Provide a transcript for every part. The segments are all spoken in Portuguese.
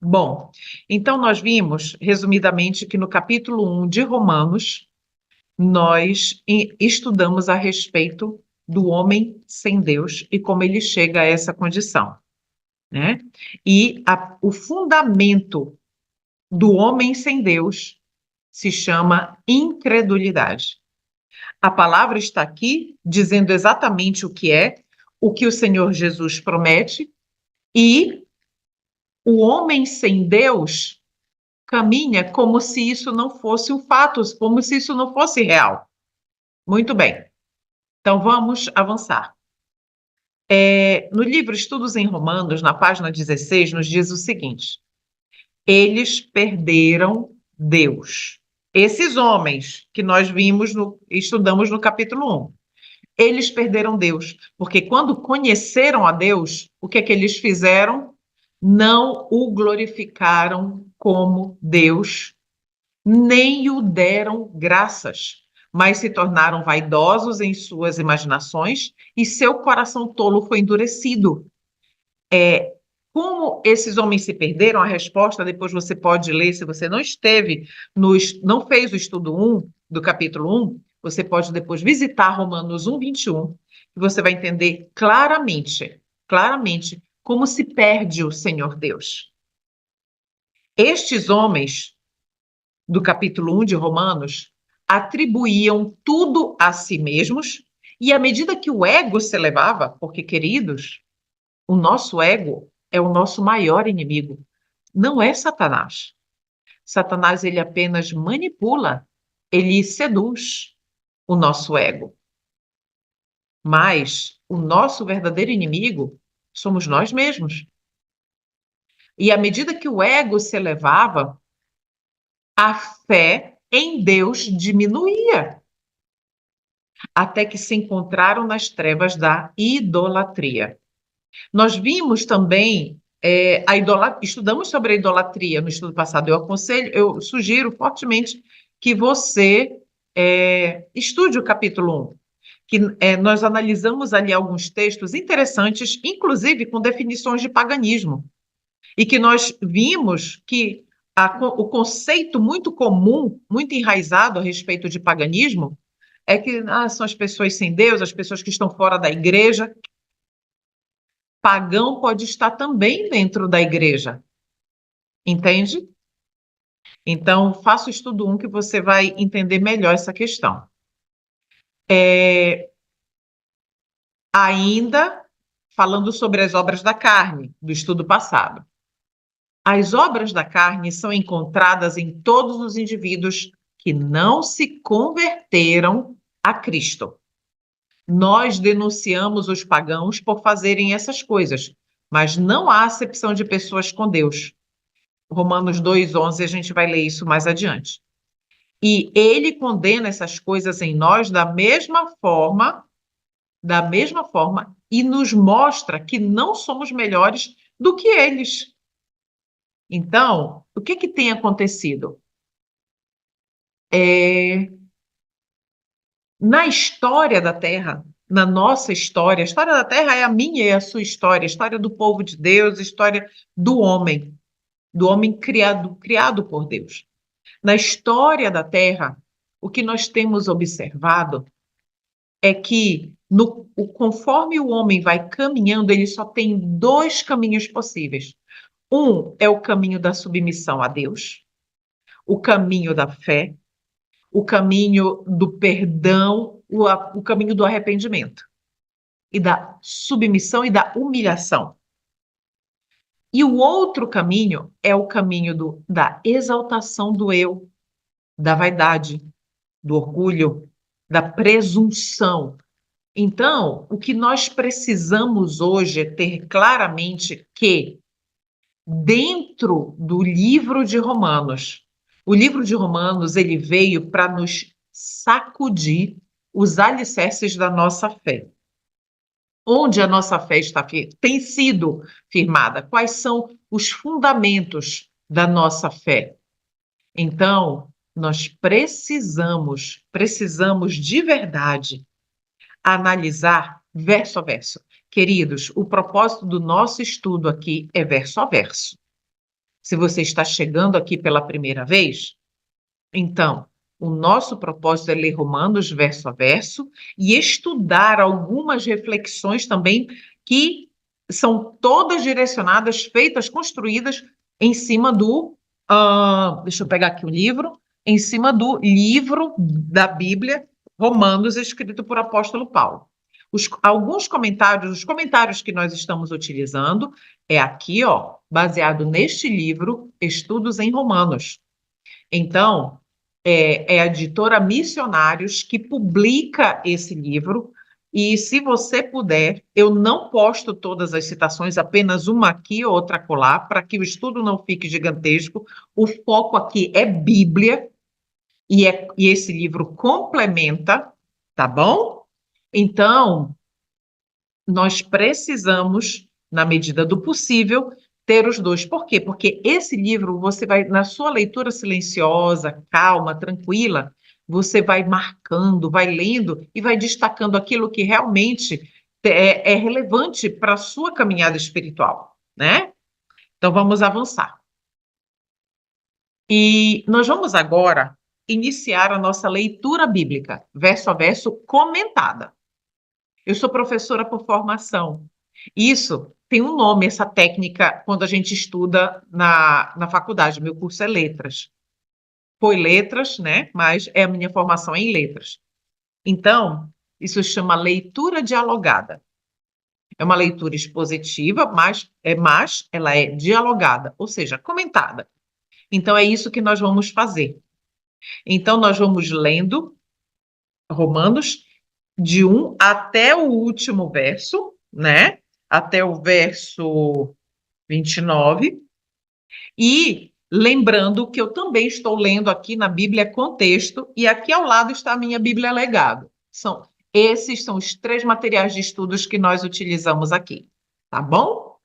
Bom, então nós vimos, resumidamente, que no capítulo 1 de Romanos, nós estudamos a respeito do homem sem Deus e como ele chega a essa condição, né? E o fundamento do homem sem Deus se chama incredulidade. A palavra está aqui dizendo exatamente o que o Senhor Jesus promete, e o homem sem Deus caminha como se isso não fosse um fato, como se isso não fosse real. Muito bem, então vamos avançar. No livro Estudos em Romanos, na página 16, nos diz o seguinte: eles perderam Deus. Esses homens que nós estudamos no capítulo 1, eles perderam Deus, porque quando conheceram a Deus, o que é que eles fizeram? Não o glorificaram como Deus, nem o deram graças, mas se tornaram vaidosos em suas imaginações e seu coração tolo foi endurecido. Como esses homens se perderam? A resposta depois você pode ler, se você não esteve, não fez o estudo 1 do capítulo 1, você pode depois visitar Romanos 1, 21, e você vai entender claramente como se perde o Senhor Deus. Estes homens do capítulo 1 de Romanos atribuíam tudo a si mesmos, e à medida que o ego se elevava, porque, queridos, o nosso ego é o nosso maior inimigo, não é Satanás. Satanás, ele apenas manipula, ele seduz o nosso ego. Mas o nosso verdadeiro inimigo somos nós mesmos. E à medida que o ego se elevava, a fé em Deus diminuía, até que se encontraram nas trevas da idolatria. Nós vimos também estudamos sobre a idolatria no estudo passado. Eu sugiro fortemente que você estude o capítulo 1, que nós analisamos ali alguns textos interessantes, inclusive com definições de paganismo, e que nós vimos que o conceito muito comum, muito enraizado a respeito de paganismo, é que são as pessoas sem Deus, as pessoas que estão fora da igreja. Pagão pode estar também dentro da igreja, entende? Então, faça o estudo 1 que você vai entender melhor essa questão. Ainda falando sobre as obras da carne, do estudo passado. As obras da carne são encontradas em todos os indivíduos que não se converteram a Cristo. Nós denunciamos os pagãos por fazerem essas coisas, mas não há acepção de pessoas com Deus. Romanos 2:11, a gente vai ler isso mais adiante. E ele condena essas coisas em nós da mesma forma, e nos mostra que não somos melhores do que eles. Então, o que tem acontecido? Na história da Terra, na nossa história, a história da Terra é a minha e a sua história, a história do povo de Deus, a história do homem criado por Deus. Na história da Terra, o que nós temos observado é que, conforme o homem vai caminhando, ele só tem dois caminhos possíveis. Um é o caminho da submissão a Deus, o caminho da fé, o caminho do perdão, o caminho do arrependimento, e da submissão e da humilhação. E o outro caminho é o caminho da exaltação do eu, da vaidade, do orgulho, da presunção. Então, o que nós precisamos hoje é ter claramente que, dentro do livro de Romanos, o livro de Romanos ele veio para nos sacudir os alicerces da nossa fé. Onde a nossa fé tem sido firmada? Quais são os fundamentos da nossa fé? Então, nós precisamos de verdade analisar verso a verso. Queridos, o propósito do nosso estudo aqui é verso a verso. Se você está chegando aqui pela primeira vez, então, o nosso propósito é ler Romanos verso a verso e estudar algumas reflexões também que são todas direcionadas, feitas, construídas em cima do. Deixa eu pegar aqui o livro, em cima do livro da Bíblia, Romanos, escrito por apóstolo Paulo. Alguns comentários, os comentários que nós estamos utilizando, é aqui, ó, baseado neste livro, Estudos em Romanos. Então, é a editora Missionários que publica esse livro. E se você puder, eu não posto todas as citações, apenas uma aqui, outra acolá, para que o estudo não fique gigantesco. O foco aqui é Bíblia, e esse livro complementa, tá bom? Então, nós precisamos, na medida do possível, ter os dois. Por quê? Porque esse livro, você vai, na sua leitura silenciosa, calma, tranquila, você vai marcando, vai lendo e vai destacando aquilo que realmente é relevante para a sua caminhada espiritual, né? Então, vamos avançar. E nós vamos agora iniciar a nossa leitura bíblica, verso a verso, comentada. Eu sou professora por formação. Isso tem um nome, essa técnica, quando a gente estuda na faculdade. Meu curso é letras. Foi letras, né? Mas é a minha formação em letras. Então, isso se chama leitura dialogada. É uma leitura expositiva, mas ela é dialogada, ou seja, comentada. Então, é isso que nós vamos fazer. Então, nós vamos lendo Romanos de 1 até o último verso, né? Até o verso 29. E lembrando que eu também estou lendo aqui na Bíblia Contexto, e aqui ao lado está a minha Bíblia Legado. Esses são os 3 materiais de estudos que nós utilizamos aqui, tá bom?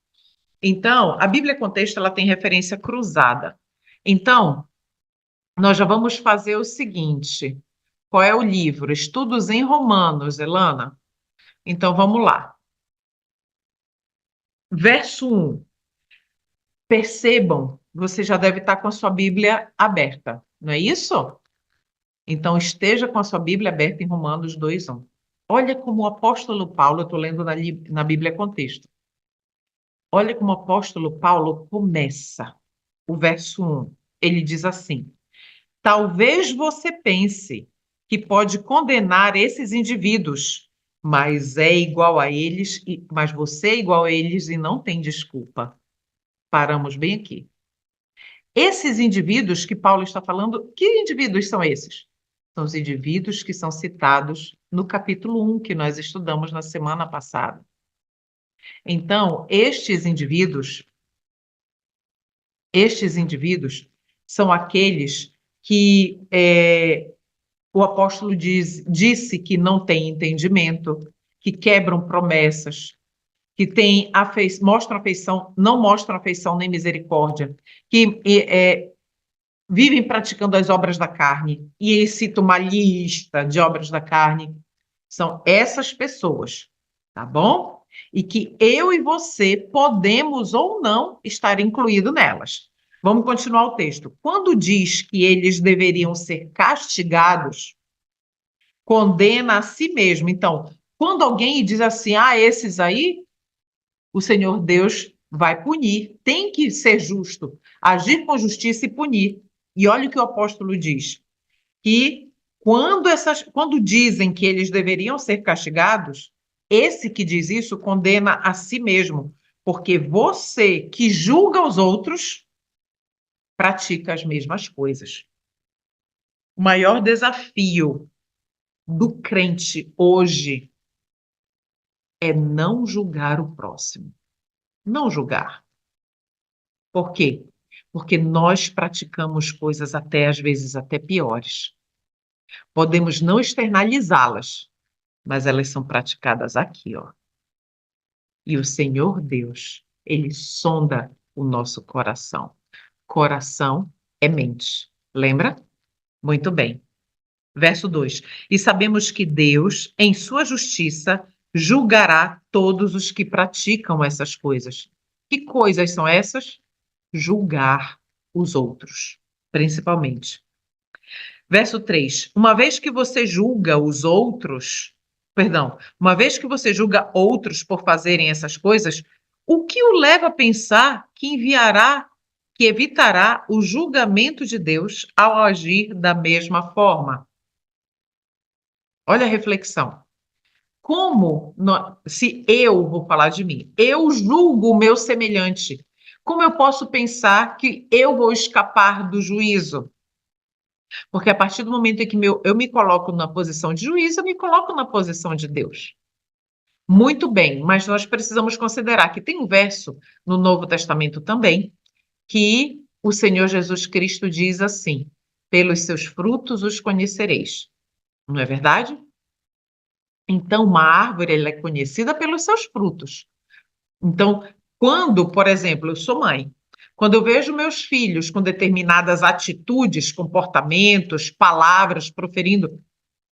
Então, a Bíblia Contexto ela tem referência cruzada. Então, nós já vamos fazer o seguinte. Qual é o livro? Estudos em Romanos, Elana. Então, vamos lá. Verso 1. Percebam, você já deve estar com a sua Bíblia aberta, não é isso? Então, esteja com a sua Bíblia aberta em Romanos 2:1. Olha como o apóstolo Paulo, eu estou lendo na Bíblia Contexto. Olha como o apóstolo Paulo começa o verso 1. Ele diz assim: talvez você pense que pode condenar esses indivíduos, mas mas você é igual a eles e não tem desculpa. Paramos bem aqui. Esses indivíduos que Paulo está falando, que indivíduos são esses? São os indivíduos que são citados no capítulo 1, que nós estudamos na semana passada. Então, estes indivíduos são aqueles que o apóstolo disse que não têm entendimento, que quebram promessas, que mostram afeição, não mostram afeição nem misericórdia, que vivem praticando as obras da carne. E ele cita uma lista de obras da carne. São essas pessoas, tá bom? E que eu e você podemos ou não estar incluído nelas. Vamos continuar o texto. Quando diz que eles deveriam ser castigados, condena a si mesmo. Então, quando alguém diz assim, esses aí, o Senhor Deus vai punir. Tem que ser justo, agir com justiça e punir. E olha o que o apóstolo diz, que quando dizem que eles deveriam ser castigados, esse que diz isso condena a si mesmo, porque você que julga os outros pratica as mesmas coisas. O maior desafio do crente hoje é não julgar o próximo. Não julgar. Por quê? Porque nós praticamos coisas às vezes até piores. Podemos não externalizá-las, mas elas são praticadas aqui, ó. E o Senhor Deus, ele sonda o nosso coração. Coração é mente. Lembra? Muito bem. Verso 2. E sabemos que Deus, em sua justiça, julgará todos os que praticam essas coisas. Que coisas são essas? julgar os outros, principalmente. Verso 3. Uma vez que você julga outros por fazerem essas coisas, o que o leva a pensar que evitará o julgamento de Deus ao agir da mesma forma? Olha a reflexão. Se eu vou falar de mim, eu julgo o meu semelhante, como eu posso pensar que eu vou escapar do juízo? Porque a partir do momento em que eu me coloco na posição de juiz, eu me coloco na posição de Deus. Muito bem, mas nós precisamos considerar que tem um verso no Novo Testamento também, que o Senhor Jesus Cristo diz assim: pelos seus frutos os conhecereis. Não é verdade? Então, uma árvore ela é conhecida pelos seus frutos. Então, quando, por exemplo, eu sou mãe, quando eu vejo meus filhos com determinadas atitudes, comportamentos, palavras proferindo,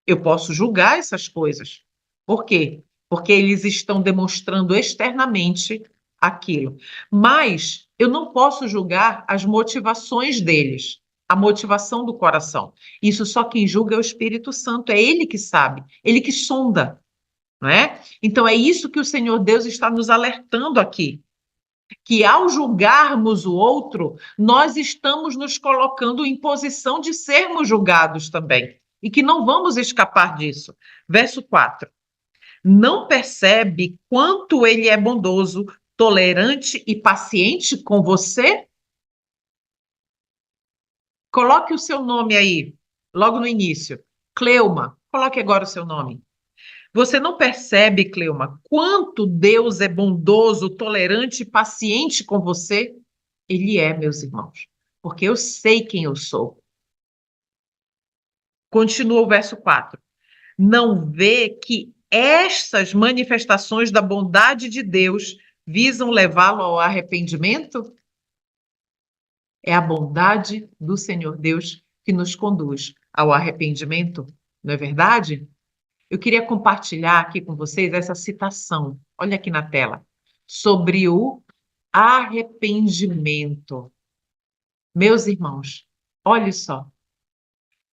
eu posso julgar essas coisas. Por quê? Porque eles estão demonstrando externamente aquilo. Mas eu não posso julgar as motivações deles, a motivação do coração. Isso só quem julga é o Espírito Santo, é ele que sabe, ele que sonda, não é? Então é isso que o Senhor Deus está nos alertando aqui, que ao julgarmos o outro, nós estamos nos colocando em posição de sermos julgados também, e que não vamos escapar disso. Verso 4. Não percebe quanto ele é bondoso, tolerante e paciente com você? Coloque o seu nome aí, logo no início. Cleuma, coloque agora o seu nome. Você não percebe, Cleuma, quanto Deus é bondoso, tolerante e paciente com você? Ele é, meus irmãos, porque eu sei quem eu sou. Continua o verso 4. Não vê que estas manifestações da bondade de Deus visam levá-lo ao arrependimento? É a bondade do Senhor Deus que nos conduz ao arrependimento, não é verdade? Eu queria compartilhar aqui com vocês essa citação, olha aqui na tela, sobre o arrependimento. Meus irmãos, olhe só,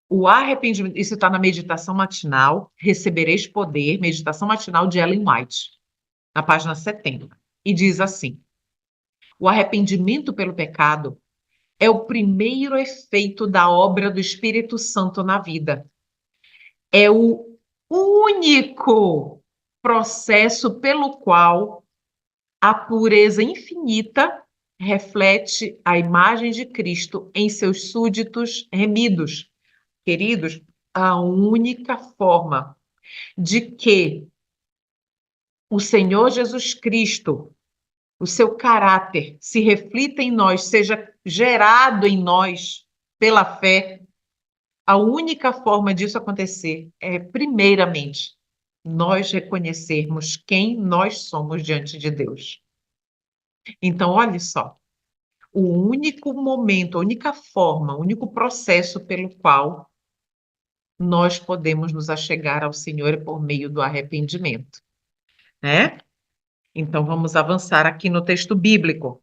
o arrependimento, isso está na meditação matinal, Recebereis Poder, meditação matinal de Ellen White, na página 70, e diz assim: o arrependimento pelo pecado é o primeiro efeito da obra do Espírito Santo na vida. É o único processo pelo qual a pureza infinita reflete a imagem de Cristo em seus súditos remidos. Queridos, a única forma de que o Senhor Jesus Cristo, o seu caráter, se reflita em nós, seja gerado em nós pela fé, a única forma disso acontecer é, primeiramente, nós reconhecermos quem nós somos diante de Deus. Então, olhe só, o único momento, a única forma, o único processo pelo qual nós podemos nos achegar ao Senhor é por meio do arrependimento, né? Então, vamos avançar aqui no texto bíblico.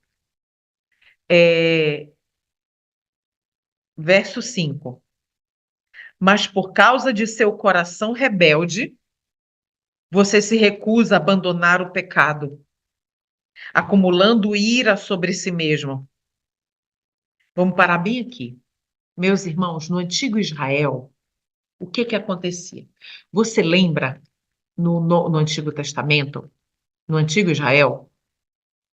Verso 5. Mas por causa de seu coração rebelde, você se recusa a abandonar o pecado, acumulando ira sobre si mesmo. Vamos parar bem aqui. Meus irmãos, no antigo Israel, o que acontecia? Você lembra, no Antigo Testamento, no antigo Israel,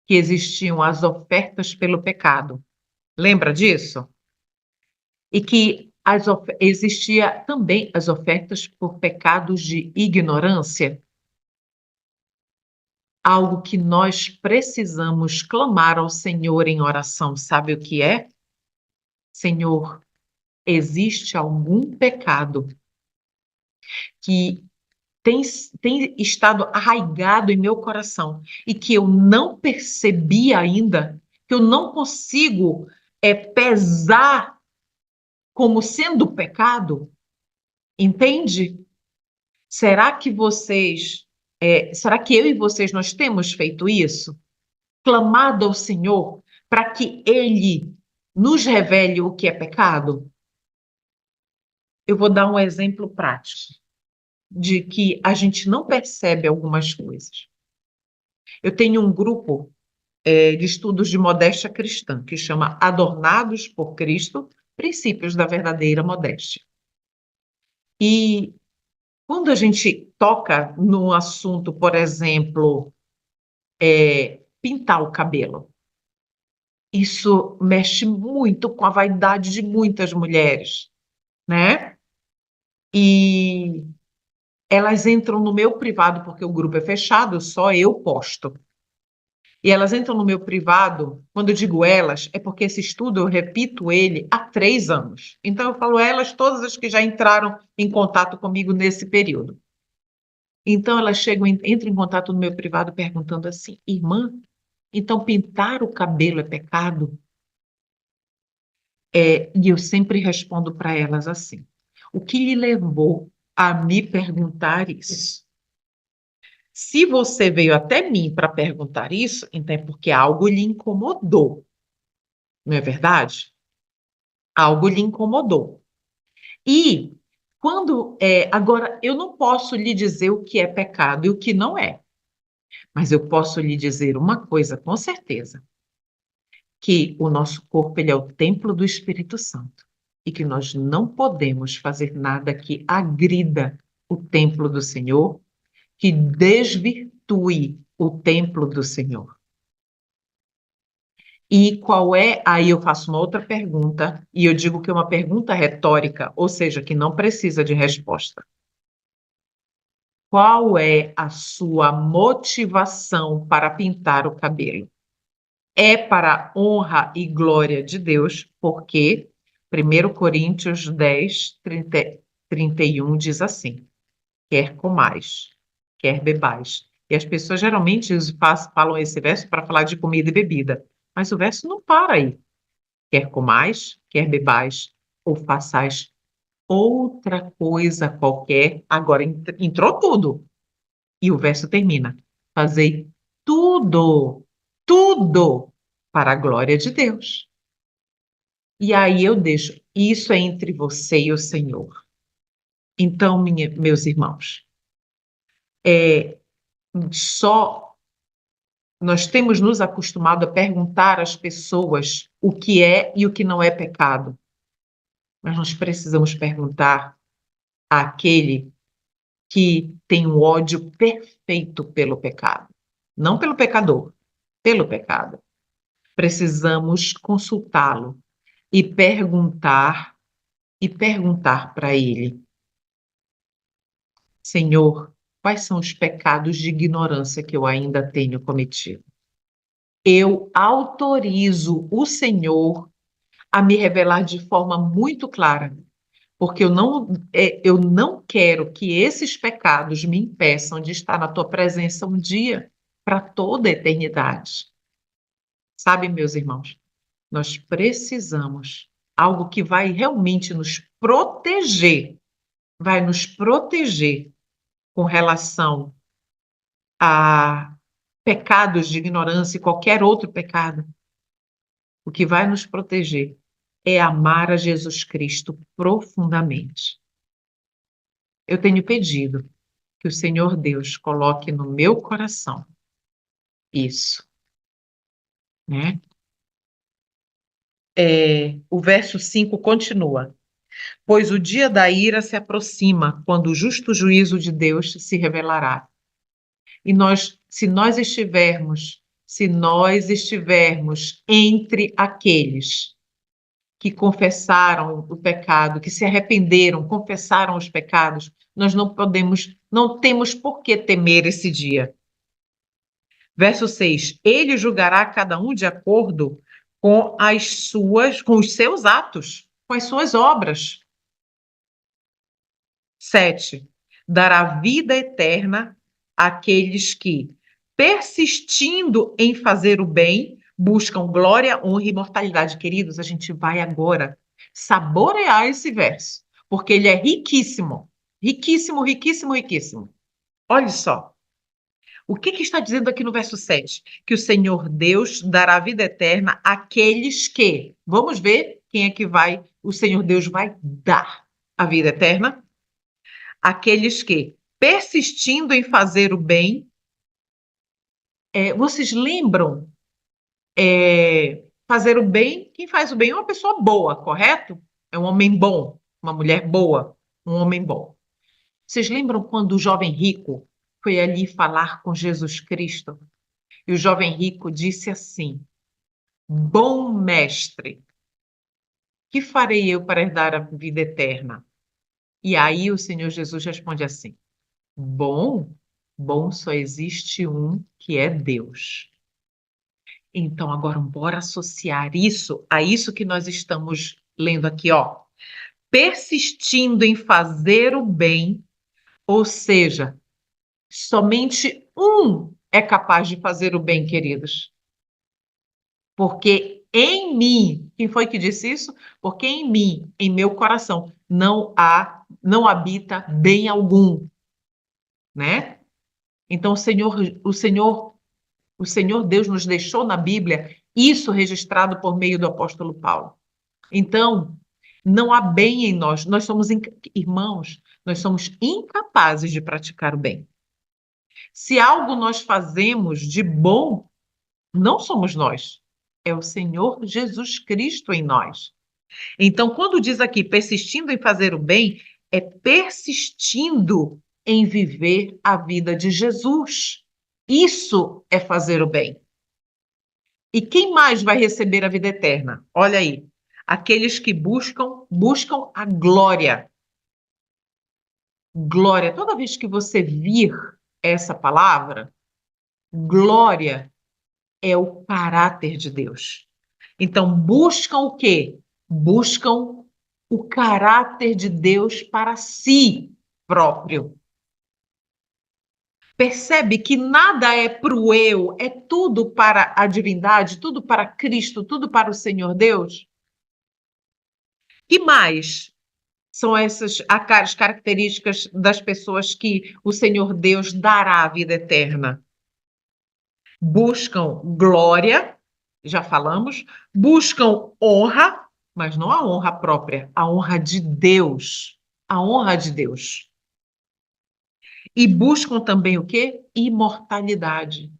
que existiam as ofertas pelo pecado? Lembra disso? E que existia também as ofertas por pecados de ignorância? Algo que nós precisamos clamar ao Senhor em oração. Sabe o que é? Senhor, existe algum pecado que tem estado arraigado em meu coração e que eu não percebi ainda, que eu não consigo pesar como sendo pecado? Entende? Será que será que eu e vocês nós temos feito isso? Clamado ao Senhor para que Ele nos revele o que é pecado? Eu vou dar um exemplo prático de que a gente não percebe algumas coisas. Eu tenho um grupo de estudos de modéstia cristã que chama Adornados por Cristo, Princípios da Verdadeira Modéstia. E quando a gente toca no assunto, por exemplo, pintar o cabelo, isso mexe muito com a vaidade de muitas mulheres, né? E elas entram no meu privado, porque o grupo é fechado, só eu posto. E elas entram no meu privado, quando eu digo elas, é porque esse estudo eu repito ele há 3 anos. Então eu falo elas, todas as que já entraram em contato comigo nesse período. Então elas chegam, entram em contato no meu privado perguntando assim: irmã, então pintar o cabelo é pecado? E eu sempre respondo para elas assim: o que lhe levou a me perguntar isso? Se você veio até mim para perguntar isso, então é porque algo lhe incomodou, não é verdade? Algo lhe incomodou. E agora, eu não posso lhe dizer o que é pecado e o que não é, mas eu posso lhe dizer uma coisa com certeza, que o nosso corpo ele é o templo do Espírito Santo e que nós não podemos fazer nada que agrida o templo do Senhor, que desvirtue o templo do Senhor. E qual é? Aí eu faço uma outra pergunta, e eu digo que é uma pergunta retórica, ou seja, que não precisa de resposta. Qual é a sua motivação para pintar o cabelo? É para a honra e glória de Deus, porque 1 Coríntios 10, 31 diz assim: quer comais, quer bebais. E as pessoas geralmente falam esse verso para falar de comida e bebida, mas o verso não para aí. Quer comais, quer bebais, ou façais outra coisa qualquer. Agora entrou tudo. E o verso termina: fazei tudo, tudo para a glória de Deus. E aí eu deixo, isso é entre você e o Senhor. Então, meus irmãos, é só nós temos nos acostumado a perguntar às pessoas o que é e o que não é pecado. Mas nós precisamos perguntar àquele que tem um ódio perfeito pelo pecado. Não pelo pecador, pelo pecado. Precisamos consultá-lo e perguntar para ele: Senhor, quais são os pecados de ignorância que eu ainda tenho cometido? Eu autorizo o Senhor a me revelar de forma muito clara, porque eu não quero que esses pecados me impeçam de estar na tua presença um dia para toda a eternidade. Sabe, meus irmãos, nós precisamos algo que vai realmente vai nos proteger com relação a pecados de ignorância e qualquer outro pecado. O que vai nos proteger é amar a Jesus Cristo profundamente. Eu tenho pedido que o Senhor Deus coloque no meu coração isso, né? O verso 5 continua: pois o dia da ira se aproxima, quando o justo juízo de Deus se revelará. E se nós estivermos entre aqueles que confessaram o pecado, que se arrependeram, confessaram os pecados, nós não temos por que temer esse dia. Verso 6: ele julgará cada um de acordo com os seus atos, com as suas obras. 7: dará vida eterna àqueles que, persistindo em fazer o bem, buscam glória, honra e imortalidade. Queridos, a gente vai agora saborear esse verso, porque ele é riquíssimo, riquíssimo, riquíssimo, riquíssimo. Olha só. O que está dizendo aqui no verso 7? Que o Senhor Deus dará vida eterna àqueles que. Vamos ver quem é que o Senhor Deus vai dar a vida eterna? Aqueles que, persistindo em fazer o bem, vocês lembram? Fazer o bem, quem faz o bem é uma pessoa boa, correto? É um homem bom, uma mulher boa, um homem bom. Vocês lembram quando o jovem rico foi ali falar com Jesus Cristo? E o jovem rico disse assim: Bom mestre, que farei eu para herdar a vida eterna? E aí o Senhor Jesus responde assim: Bom, bom só existe um que é Deus. Então, agora, bora associar isso a isso que nós estamos lendo aqui, ó. Persistindo em fazer o bem, ou seja, somente um é capaz de fazer o bem, queridos. Porque em mim, quem foi que disse isso? Porque em mim, em meu coração, não habita bem algum, né? Então o Senhor Deus nos deixou na Bíblia isso registrado por meio do apóstolo Paulo. Então, não há bem em nós. Nós somos irmãos, nós somos incapazes de praticar o bem. Se algo nós fazemos de bom, não somos nós. É o Senhor Jesus Cristo em nós. Então, quando diz aqui persistindo em fazer o bem, é persistindo em viver a vida de Jesus. Isso é fazer o bem. E quem mais vai receber a vida eterna? Olha aí, aqueles que buscam a glória. Glória. Toda vez que você vir essa palavra, glória é o caráter de Deus. Então, buscam o quê? Buscam o caráter de Deus para si próprio. Percebe que nada é para o eu, é tudo para a divindade, tudo para Cristo, tudo para o Senhor Deus? Que mais são essas as características das pessoas que o Senhor Deus dará a vida eterna? Buscam glória, já falamos, buscam honra, mas não a honra própria, a honra de Deus. A honra de Deus. E buscam também o quê? Imortalidade.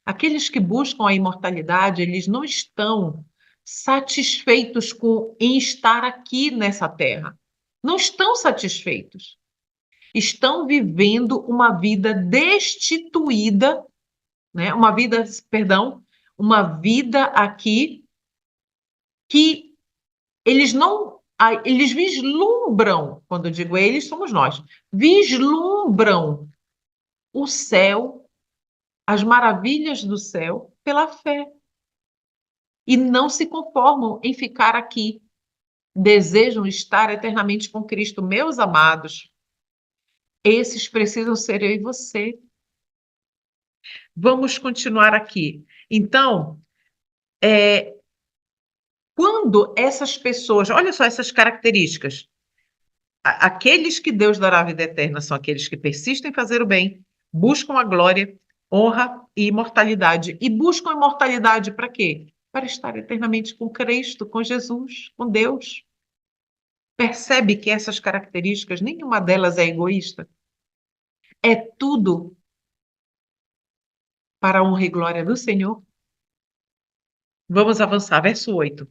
Aqueles que buscam a imortalidade, eles não estão satisfeitos em estar aqui nessa terra. Não estão satisfeitos. Estão vivendo uma vida destituída, né? Uma vida aqui que eles vislumbram, quando eu digo eles, somos nós, vislumbram o céu, as maravilhas do céu pela fé. E não se conformam em ficar aqui. Desejam estar eternamente com Cristo. Meus amados, esses precisam ser eu e você. Vamos continuar aqui. Então, quando essas pessoas, olha só essas características, aqueles que Deus dará a vida eterna são aqueles que persistem em fazer o bem, buscam a glória, honra e imortalidade. E buscam imortalidade para quê? Para estar eternamente com Cristo, com Jesus, com Deus. Percebe que essas características, nenhuma delas é egoísta? É tudo para a honra e glória do Senhor. Vamos avançar, verso 8.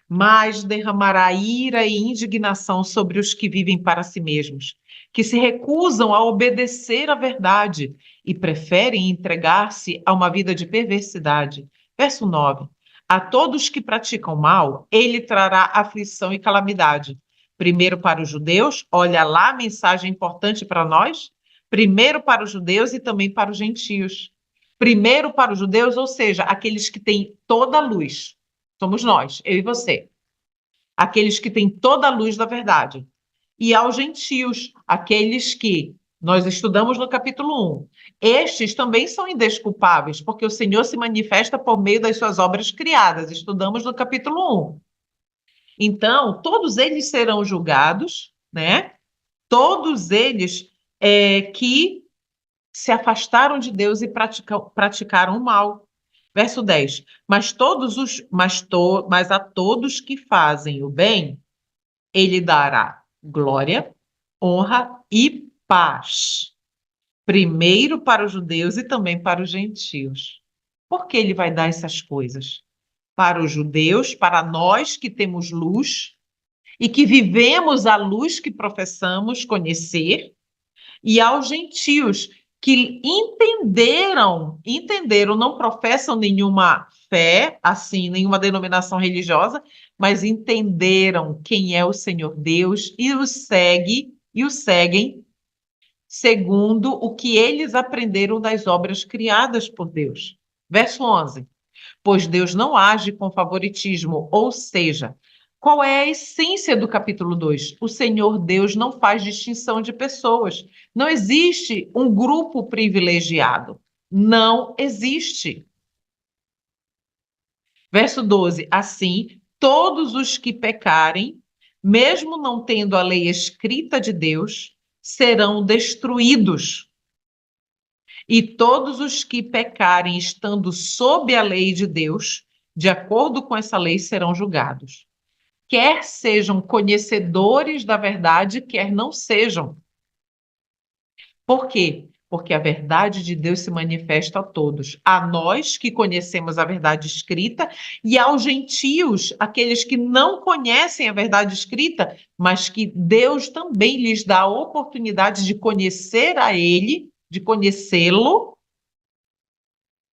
Mas derramará ira e indignação sobre os que vivem para si mesmos, que se recusam a obedecer à verdade e preferem entregar-se a uma vida de perversidade. Verso 9. A todos que praticam mal, ele trará aflição e calamidade. Primeiro para os judeus, olha lá a mensagem importante para nós. Primeiro para os judeus e também para os gentios. Primeiro para os judeus, ou seja, aqueles que têm toda a luz. Somos nós, eu e você. Aqueles que têm toda a luz da verdade. E aos gentios, aqueles que nós estudamos no capítulo 1. Estes também são indesculpáveis, porque o Senhor se manifesta por meio das suas obras criadas. Estudamos no capítulo 1. Então, todos eles serão julgados, né? Todos eles que se afastaram de Deus e praticaram o mal. Verso 10. Mas a todos que fazem o bem, ele dará glória, honra e paz. Primeiro para os judeus e também para os gentios. Por que ele vai dar essas coisas? Para os judeus, para nós que temos luz e que vivemos a luz que professamos conhecer, e aos gentios que entenderam, não professam nenhuma fé, assim, nenhuma denominação religiosa, mas entenderam quem é o Senhor Deus e o seguem segundo o que eles aprenderam das obras criadas por Deus. Verso 11. Pois Deus não age com favoritismo, ou seja, qual é a essência do capítulo 2? O Senhor Deus não faz distinção de pessoas. Não existe um grupo privilegiado. Não existe. Verso 12. Assim, todos os que pecarem, mesmo não tendo a lei escrita de Deus, serão destruídos. E todos os que pecarem estando sob a lei de Deus, de acordo com essa lei, serão julgados. Quer sejam conhecedores da verdade, quer não sejam. Por quê? Porque a verdade de Deus se manifesta a todos, a nós que conhecemos a verdade escrita e aos gentios, aqueles que não conhecem a verdade escrita, mas que Deus também lhes dá a oportunidade de conhecer a Ele, de conhecê-lo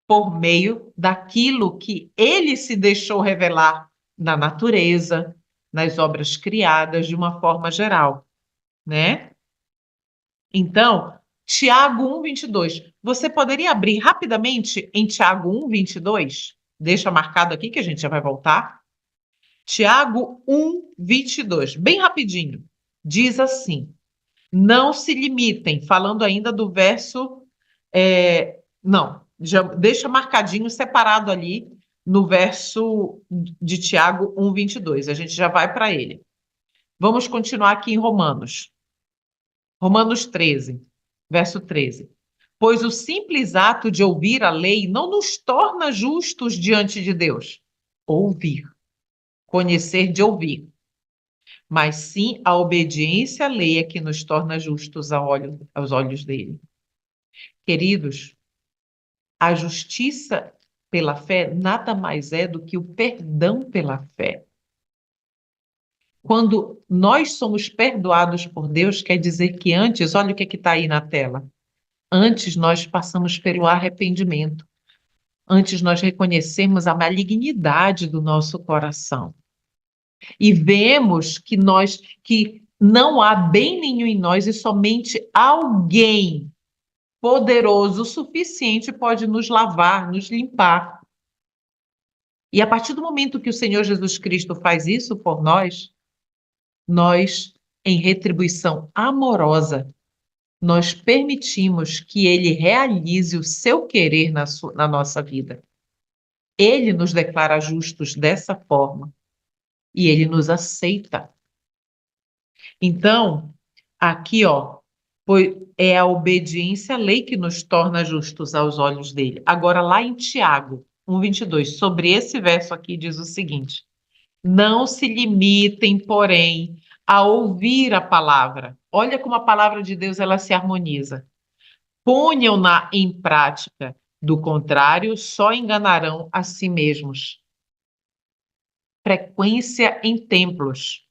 por meio daquilo que Ele se deixou revelar na natureza, nas obras criadas de uma forma geral, né? Então, Tiago 1:22. Você poderia abrir rapidamente em Tiago 1:22? Deixa marcado aqui que a gente já vai voltar. Tiago 1:22, bem rapidinho. Diz assim: não se limitem, falando ainda do verso. Não, já deixa marcadinho, separado ali no verso de Tiago 1:22. A gente já vai para ele. Vamos continuar aqui em Romanos. Romanos 13, verso 13. Pois o simples ato de ouvir a lei não nos torna justos diante de Deus. Ouvir, conhecer de ouvir. Mas sim a obediência à lei é que nos torna justos aos olhos dele. Queridos, a justiça pela fé nada mais é do que o perdão pela fé. Quando nós somos perdoados por Deus, quer dizer que antes, olha o que está aí na tela, antes nós passamos pelo arrependimento, antes nós reconhecemos a malignidade do nosso coração e vemos que não há bem nenhum em nós e somente alguém poderoso o suficiente pode nos lavar, nos limpar. E a partir do momento que o Senhor Jesus Cristo faz isso por nós, em retribuição amorosa, nós permitimos que Ele realize o seu querer na nossa vida. Ele nos declara justos dessa forma e Ele nos aceita. Então, aqui, é a obediência à lei que nos torna justos aos olhos dele. Agora, lá em Tiago 1:22, sobre esse verso aqui diz o seguinte: não se limitem, porém, a ouvir a palavra. Olha como a palavra de Deus ela se harmoniza. Ponham-na em prática, do contrário, só enganarão a si mesmos. Frequência em templos.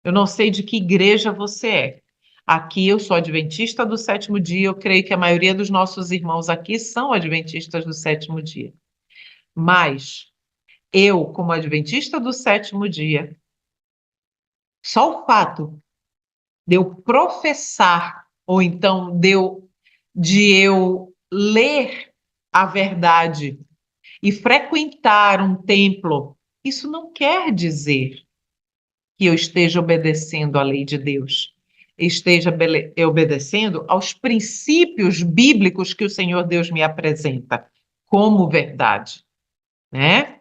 Eu não sei de que igreja você é. Aqui eu sou adventista do sétimo dia, eu creio que a maioria dos nossos irmãos aqui são adventistas do sétimo dia. Mas eu, como adventista do sétimo dia, só o fato de eu professar, ou então de eu ler a verdade e frequentar um templo, isso não quer dizer que eu esteja obedecendo à lei de Deus, esteja obedecendo aos princípios bíblicos que o Senhor Deus me apresenta como verdade, né?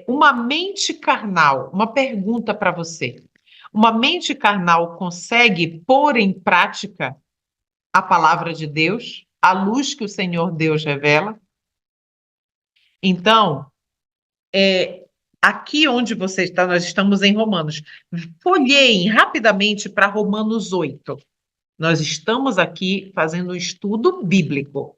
Uma mente carnal, uma pergunta para você. Uma mente carnal consegue pôr em prática a palavra de Deus? a luz que o Senhor Deus revela. Então, aqui onde você está, nós estamos em Romanos. Folheiem rapidamente para Romanos 8. Nós estamos aqui fazendo um estudo bíblico,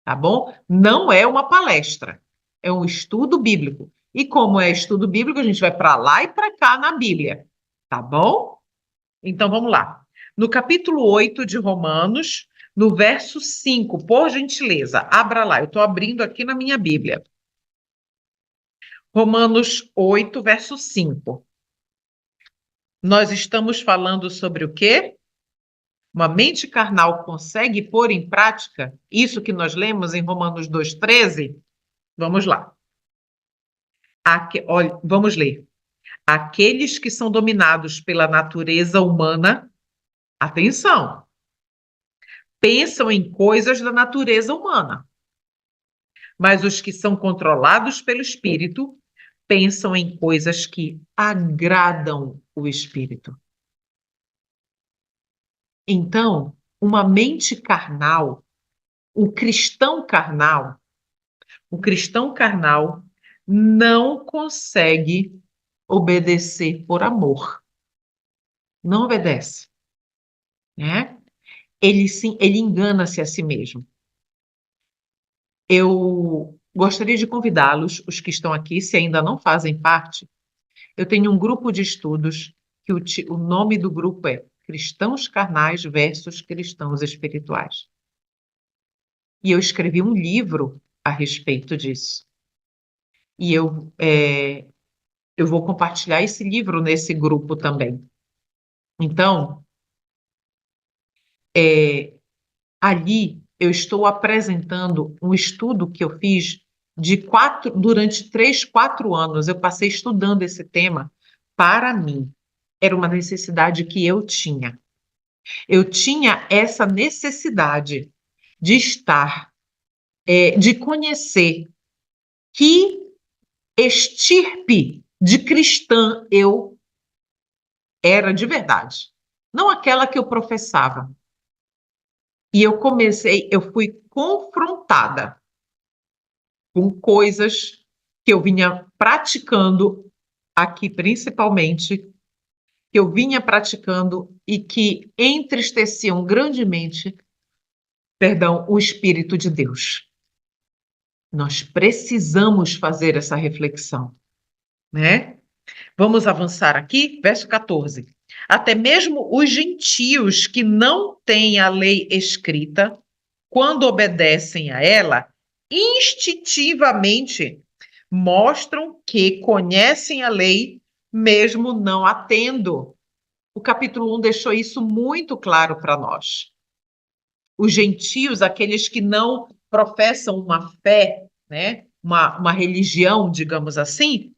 tá bom? Não é uma palestra, é um estudo bíblico. E como é estudo bíblico, a gente vai para lá e para cá na Bíblia, tá bom? Então vamos lá. No capítulo 8 de Romanos, no verso 5, por gentileza, abra lá. Eu estou abrindo aqui na minha Bíblia. Romanos 8, verso 5. Nós estamos falando sobre o quê? Uma mente carnal consegue pôr em prática isso que nós lemos em Romanos 2,13? Vamos lá. Olha, vamos ler. Aqueles que são dominados pela natureza humana, atenção, pensam em coisas da natureza humana. Mas os que são controlados pelo Espírito pensam em coisas que agradam o Espírito. Então, uma mente carnal, o cristão carnal não consegue obedecer por amor. Não obedece, né? Ele engana-se a si mesmo. Eu gostaria de convidá-los, os que estão aqui, se ainda não fazem parte, eu tenho um grupo de estudos que o nome do grupo é Cristãos Carnais versus Cristãos Espirituais. E eu escrevi um livro a respeito disso. E eu vou compartilhar esse livro nesse grupo também. Então, ali eu estou apresentando um estudo que eu fiz durante 3, 4 anos. Eu passei estudando esse tema para mim. Era uma necessidade que eu tinha. Eu tinha essa necessidade de estar, de conhecer que estirpe de cristã eu era de verdade. Não aquela que eu professava. E eu fui confrontada com coisas que eu vinha praticando aqui, principalmente, que eu vinha praticando e que entristeciam grandemente, o Espírito de Deus. Nós precisamos fazer essa reflexão, né? Vamos avançar aqui, verso 14. Até mesmo os gentios que não têm a lei escrita, quando obedecem a ela, instintivamente mostram que conhecem a lei, mesmo não a tendo. O capítulo 1 deixou isso muito claro para nós. Os gentios, aqueles que não professam uma fé, né, uma religião, digamos assim,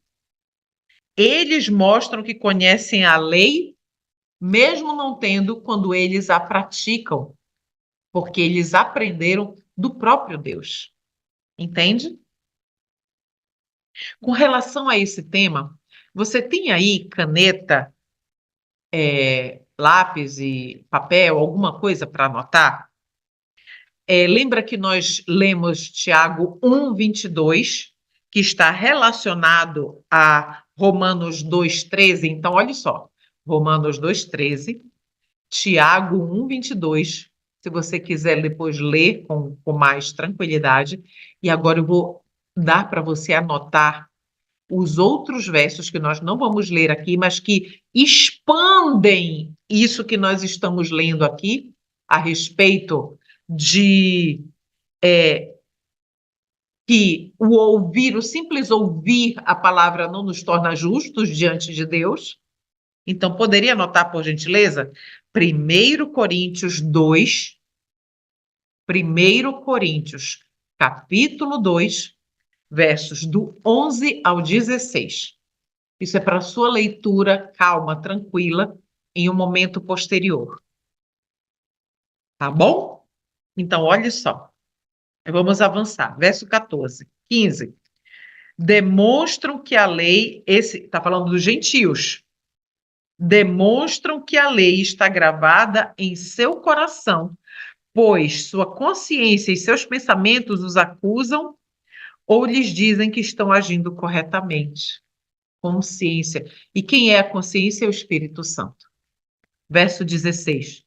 eles mostram que conhecem a lei, mesmo não tendo, quando eles a praticam, porque eles aprenderam do próprio Deus. Entende? Com relação a esse tema, você tem aí caneta, lápis e papel, alguma coisa para anotar? Lembra que nós lemos Tiago 1:22, que está relacionado a Romanos 2:13? Então, olha só, Romanos 2:13, Tiago 1:22, se você quiser depois ler com mais tranquilidade. E agora eu vou dar para você anotar os outros versos que nós não vamos ler aqui, mas que expandem isso que nós estamos lendo aqui a respeito de que o simples ouvir a palavra não nos torna justos diante de Deus. Então, poderia anotar, por gentileza? 1 Coríntios 2, 1 Coríntios, capítulo 2, versos do 11 ao 16. Isso é para a sua leitura calma, tranquila, em um momento posterior. Tá bom? Então, olha só. Vamos avançar. Verso 14, 15. Demonstram que a lei, está falando dos gentios, demonstram que a lei está gravada em seu coração pois sua consciência e seus pensamentos os acusam ou lhes dizem que estão agindo corretamente. Consciência. E quem é a consciência? É o Espírito Santo. Verso 16.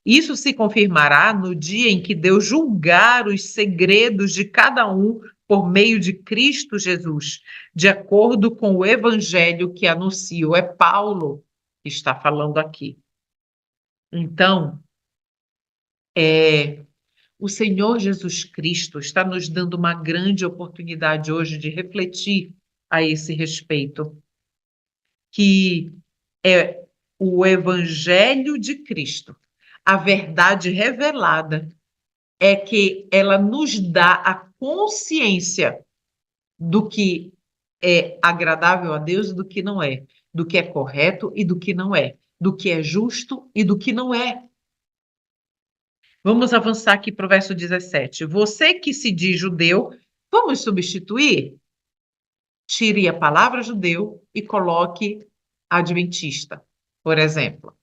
Isso se confirmará no dia em que Deus julgar os segredos de cada um por meio de Cristo Jesus, de acordo com o evangelho que anuncio. É Paulo que está falando aqui. Então, o Senhor Jesus Cristo está nos dando uma grande oportunidade hoje de refletir a esse respeito, que é o evangelho de Cristo, a verdade revelada, é que ela nos dá a consciência do que é agradável a Deus e do que não é, do que é correto e do que não é, do que é justo e do que não é. Vamos avançar aqui para o verso 17. Você que se diz judeu, vamos substituir? Tire a palavra judeu e coloque adventista, por exemplo.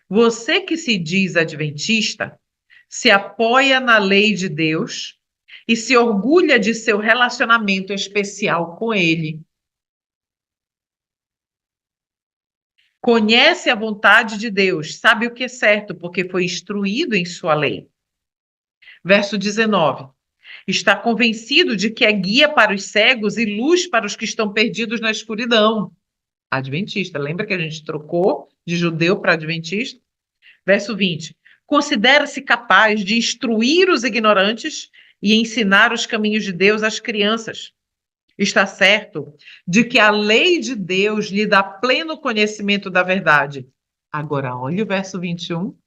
Você que se diz adventista, se apoia na lei de Deus e se orgulha de seu relacionamento especial com Ele. Conhece a vontade de Deus, sabe o que é certo, porque foi instruído em sua lei. Verso 19. Está convencido de que é guia para os cegos e luz para os que estão perdidos na escuridão. Adventista, lembra que a gente trocou de judeu para adventista? Verso 20. Considera-se capaz de instruir os ignorantes e ensinar os caminhos de Deus às crianças. Está certo de que a lei de Deus lhe dá pleno conhecimento da verdade. Agora, olha o verso 21.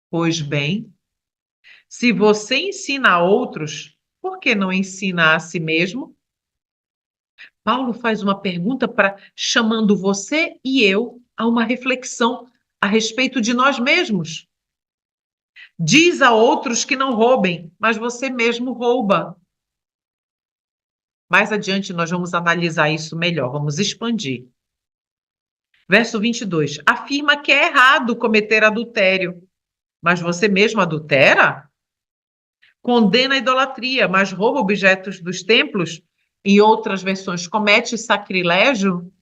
Pois bem, se você ensina a outros, por que não ensina a si mesmo? Paulo faz uma pergunta chamando você e eu a uma reflexão a respeito de nós mesmos. Diz a outros que não roubem, mas você mesmo rouba. Mais adiante nós vamos analisar isso melhor, vamos expandir. Verso 22. Afirma que é errado cometer adultério, mas você mesmo adultera? Condena a idolatria, mas rouba objetos dos templos? Em outras versões, comete sacrilégio?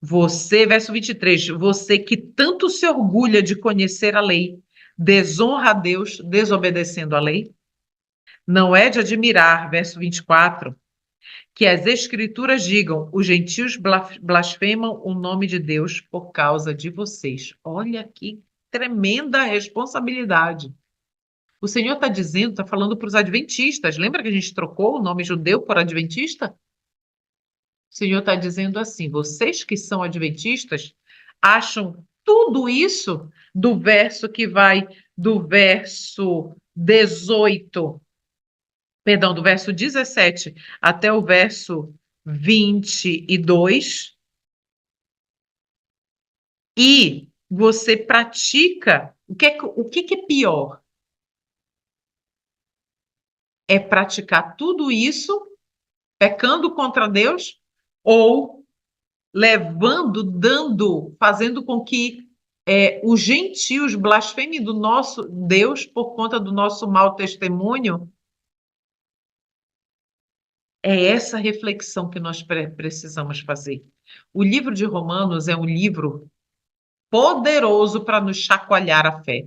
Você, verso 23, você que tanto se orgulha de conhecer a lei, desonra a Deus desobedecendo a lei? Não é de admirar, verso 24, que as escrituras digam, os gentios blasfemam o nome de Deus por causa de vocês. Olha que tremenda responsabilidade. O Senhor está dizendo, está falando para os adventistas. Lembra que a gente trocou o nome judeu por adventista? O Senhor está dizendo assim: vocês que são adventistas acham tudo isso do verso que vai do verso 18, perdão, do verso 17 até o verso 22, e você pratica. O que é pior? É praticar tudo isso pecando contra Deus ou fazendo com que os gentios blasfemem do nosso Deus por conta do nosso mau testemunho? É essa reflexão que nós precisamos fazer. O livro de Romanos é um livro poderoso para nos chacoalhar a fé.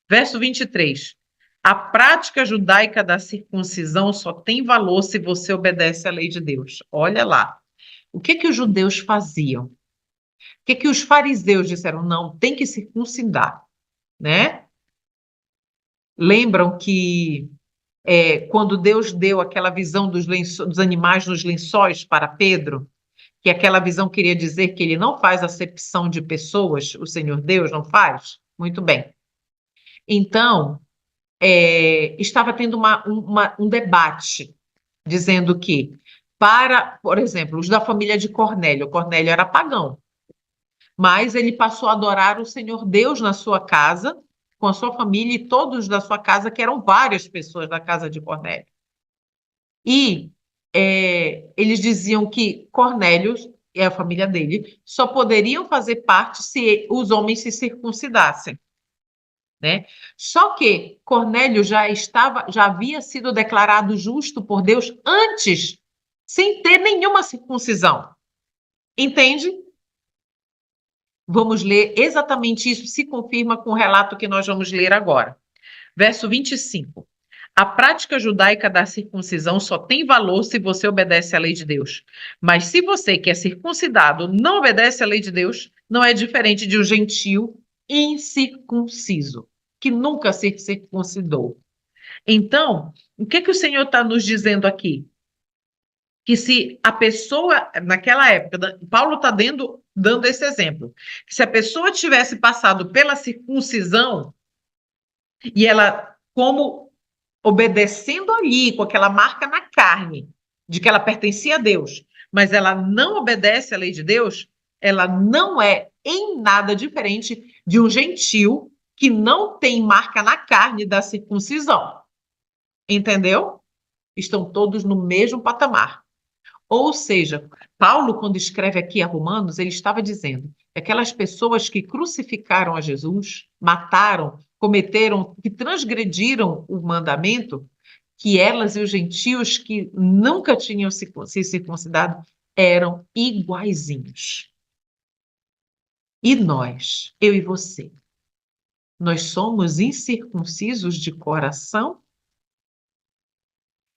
Verso 23. A prática judaica da circuncisão só tem valor se você obedece à lei de Deus. Olha lá. O que os judeus faziam? O que os fariseus disseram? Não, tem que circuncidar, né? Lembram que quando Deus deu aquela visão dos animais nos lençóis para Pedro, que aquela visão queria dizer que ele não faz acepção de pessoas, o Senhor Deus não faz? Muito bem. Então, estava tendo um debate, dizendo que, por exemplo, os da família de Cornélio era pagão, mas ele passou a adorar o Senhor Deus na sua casa, com a sua família e todos da sua casa, que eram várias pessoas da casa de Cornélio. E eles diziam que Cornélio e a família dele só poderiam fazer parte se os homens se circuncidassem, né? Só que Cornélio já havia sido declarado justo por Deus antes, sem ter nenhuma circuncisão. Entende? Vamos ler exatamente isso, se confirma com o relato que nós vamos ler agora. Verso 25. A prática judaica da circuncisão só tem valor se você obedece à lei de Deus. Mas se você que é circuncidado não obedece à lei de Deus, não é diferente de um gentio incircunciso, que nunca se circuncidou. Então, o que o Senhor está nos dizendo aqui? Que se a pessoa, naquela época, Paulo está dando esse exemplo, que se a pessoa tivesse passado pela circuncisão e ela, como obedecendo ali, com aquela marca na carne, de que ela pertencia a Deus, mas ela não obedece à lei de Deus, ela não é em nada diferente de um gentio que não tem marca na carne da circuncisão. Entendeu? Estão todos no mesmo patamar. Ou seja, Paulo, quando escreve aqui a Romanos, ele estava dizendo que aquelas pessoas que crucificaram a Jesus, mataram, cometeram, que transgrediram o mandamento, que elas e os gentios que nunca tinham se circuncidado eram iguaizinhos. E nós, eu e você, nós somos incircuncisos de coração?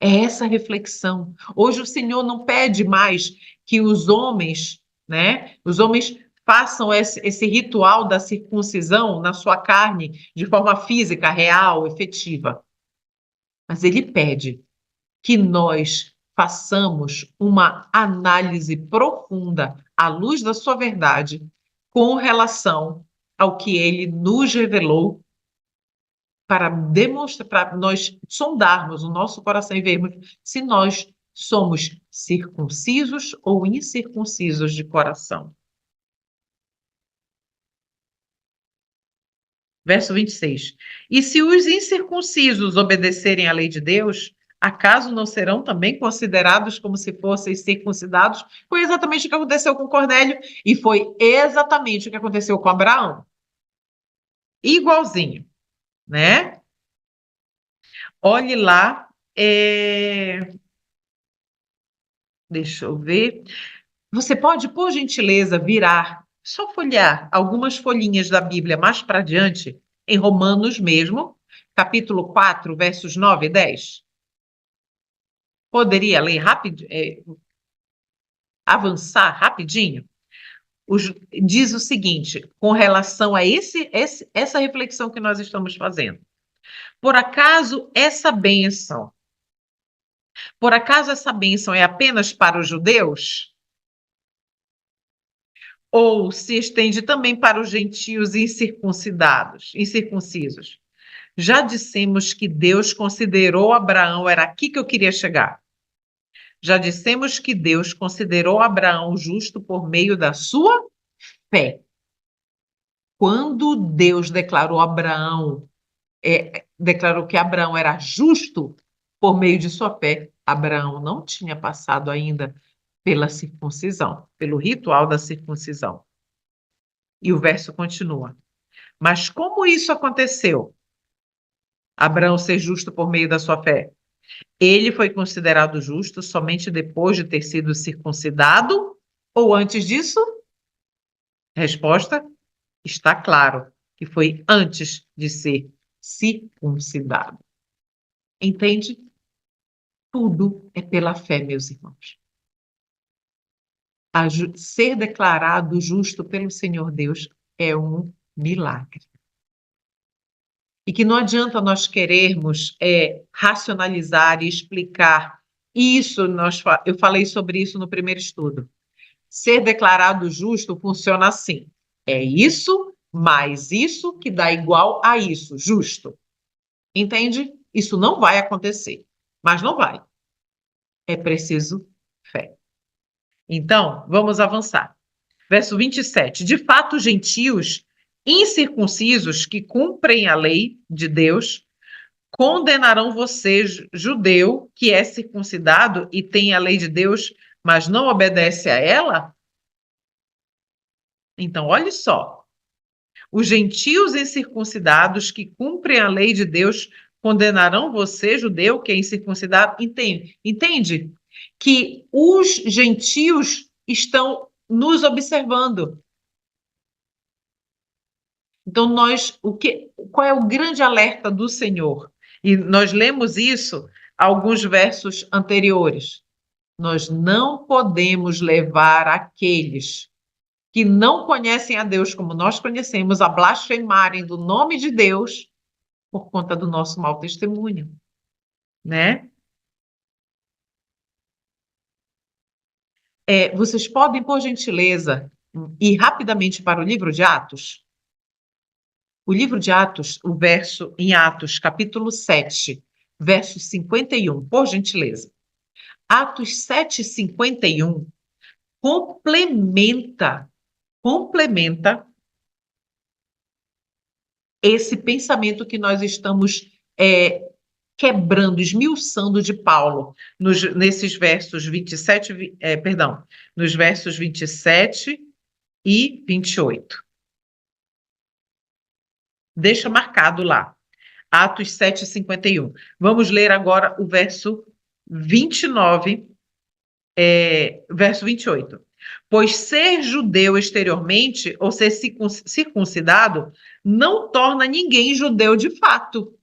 É essa reflexão. Hoje o Senhor não pede mais que os homens, né? Os homens façam esse ritual da circuncisão na sua carne de forma física, real, efetiva. Mas ele pede que nós façamos uma análise profunda à luz da sua verdade com relação ao que ele nos revelou para demonstrar, para nós sondarmos o nosso coração e vermos se nós somos circuncisos ou incircuncisos de coração. Verso 26. E se os incircuncisos obedecerem à lei de Deus, acaso não serão também considerados como se fossem circuncidados? Foi exatamente o que aconteceu com Cornélio e foi exatamente o que aconteceu com Abraão. Igualzinho, né? Olhe lá, deixa eu ver. Você pode, por gentileza, virar, só folhear algumas folhinhas da Bíblia mais para adiante, em Romanos mesmo, capítulo 4, versos 9 e 10? Poderia ler rápido, avançar rapidinho? Diz o seguinte, com relação a essa reflexão que nós estamos fazendo. Por acaso essa bênção é apenas para os judeus? Ou se estende também para os gentios incircuncisos? Já dissemos que Deus considerou Abraão, era aqui que eu queria chegar. Já dissemos que Deus considerou Abraão justo por meio da sua fé. Quando Deus declarou declarou que Abraão era justo por meio de sua fé, Abraão não tinha passado ainda pela circuncisão, pelo ritual da circuncisão. E o verso continua. Mas como isso aconteceu? Abraão ser justo por meio da sua fé. Ele foi considerado justo somente depois de ter sido circuncidado ou antes disso? Resposta: está claro que foi antes de ser circuncidado. Entende? Tudo é pela fé, meus irmãos. Ser declarado justo pelo Senhor Deus é um milagre. E que não adianta nós querermos racionalizar e explicar isso. Eu falei sobre isso no primeiro estudo. Ser declarado justo funciona assim. É isso mais isso que dá igual a isso, justo. Entende? Isso não vai acontecer, mas não vai. É preciso fé. Então, vamos avançar. Verso 27. De fato, os gentios incircuncisos que cumprem a lei de Deus condenarão você, judeu, que é circuncidado e tem a lei de Deus, mas não obedece a ela? Então, olhe só. Os gentios incircuncidados que cumprem a lei de Deus condenarão você, judeu, que é incircuncidado? Entende? Que os gentios estão nos observando. Então, qual é o grande alerta do Senhor? E nós lemos isso alguns versos anteriores. Nós não podemos levar aqueles que não conhecem a Deus como nós conhecemos a blasfemarem do nome de Deus por conta do nosso mau testemunho, né? Vocês podem, por gentileza, ir rapidamente para o livro de Atos? O livro de Atos, em Atos, capítulo 7, verso 51, por gentileza. Atos 7, 51 complementa esse pensamento que nós estamos quebrando, esmiuçando de Paulo, nesses versos 27, nos versos 27 e 28. Deixa marcado lá, Atos 7, 51. Vamos ler agora o verso 29, verso 28. Pois ser judeu exteriormente, ou ser circuncidado, não torna ninguém judeu de fato.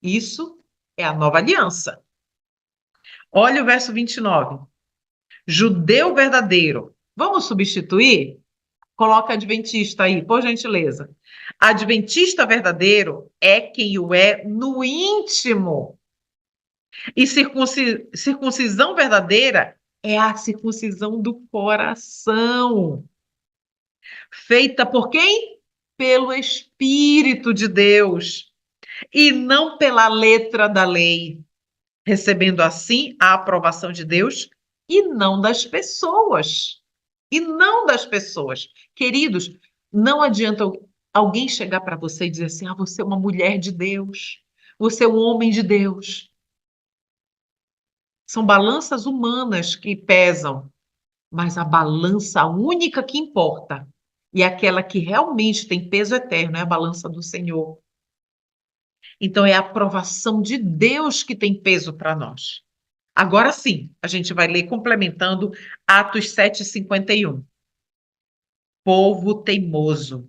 Isso é a nova aliança. Olha o verso 29. Judeu verdadeiro. Vamos substituir? Coloca adventista aí, por gentileza. Adventista verdadeiro é quem o é no íntimo. E circuncisão verdadeira é a circuncisão do coração. Feita por quem? Pelo Espírito de Deus. E não pela letra da lei. Recebendo assim a aprovação de Deus e não das pessoas. E não das pessoas. Queridos, não adianta alguém chegar para você e dizer assim: você é uma mulher de Deus, você é um homem de Deus. São balanças humanas que pesam, mas a balança única que importa e aquela que realmente tem peso eterno é a balança do Senhor. Então é a aprovação de Deus que tem peso para nós. Agora sim, a gente vai ler complementando Atos 7:51. Povo teimoso,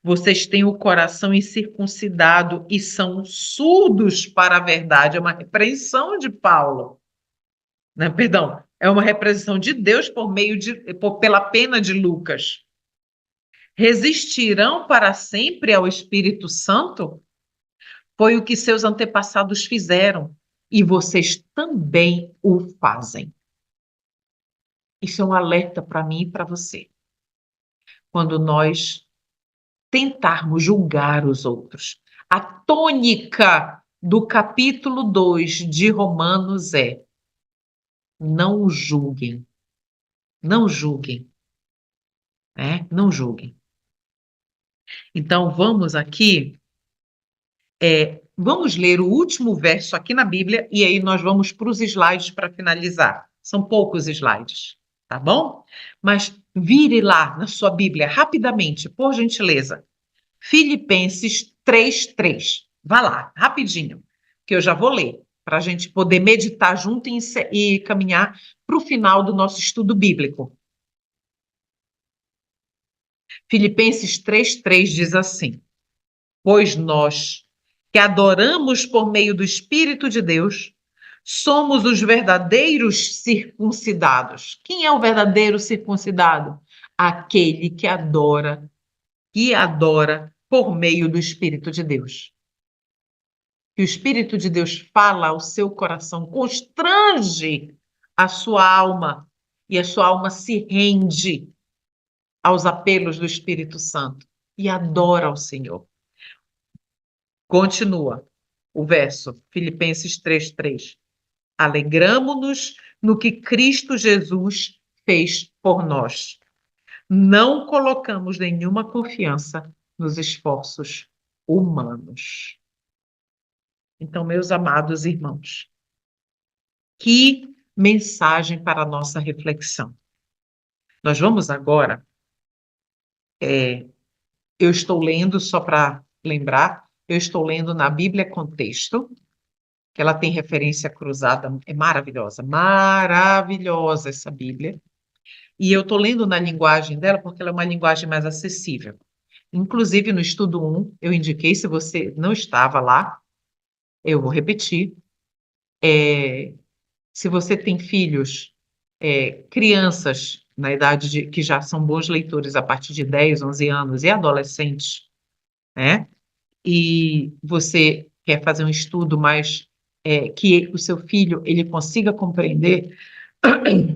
vocês têm o coração incircuncidado e são surdos para a verdade. É uma repreensão de Paulo, né? Perdão, é uma repreensão de Deus pela pena de Lucas. Resistirão para sempre ao Espírito Santo? Foi o que seus antepassados fizeram e vocês também o fazem. Isso é um alerta para mim e para você. Quando nós tentarmos julgar os outros. A tônica do capítulo 2 de Romanos é: não julguem. Não julguem. Não julguem. Então, vamos aqui, vamos ler o último verso aqui na Bíblia e aí nós vamos para os slides para finalizar. São poucos slides, tá bom? Mas vire lá na sua Bíblia rapidamente, por gentileza. Filipenses 3:3. Vá lá, rapidinho, que eu já vou ler, para a gente poder meditar junto e caminhar para o final do nosso estudo bíblico. Filipenses 3:3 diz assim: pois nós, que adoramos por meio do Espírito de Deus, somos os verdadeiros circuncidados. Quem é o verdadeiro circuncidado? Aquele que adora por meio do Espírito de Deus. Que o Espírito de Deus fala ao seu coração, constrange a sua alma e a sua alma se rende aos apelos do Espírito Santo e adora ao Senhor. Continua o verso, Filipenses 3:3. Alegramo-nos no que Cristo Jesus fez por nós. Não colocamos nenhuma confiança nos esforços humanos. Então, meus amados irmãos, que mensagem para a nossa reflexão. Nós vamos agora, eu estou lendo, só para lembrar, eu estou lendo na Bíblia Contexto, que ela tem referência cruzada, é maravilhosa, maravilhosa essa Bíblia. E eu estou lendo na linguagem dela porque ela é uma linguagem mais acessível. Inclusive, no estudo 1, eu indiquei, se você não estava lá, eu vou repetir. Se você tem filhos, crianças na idade que já são bons leitores a partir de 10, 11 anos e adolescentes, né? E você quer fazer um estudo mais que o seu filho ele consiga compreender,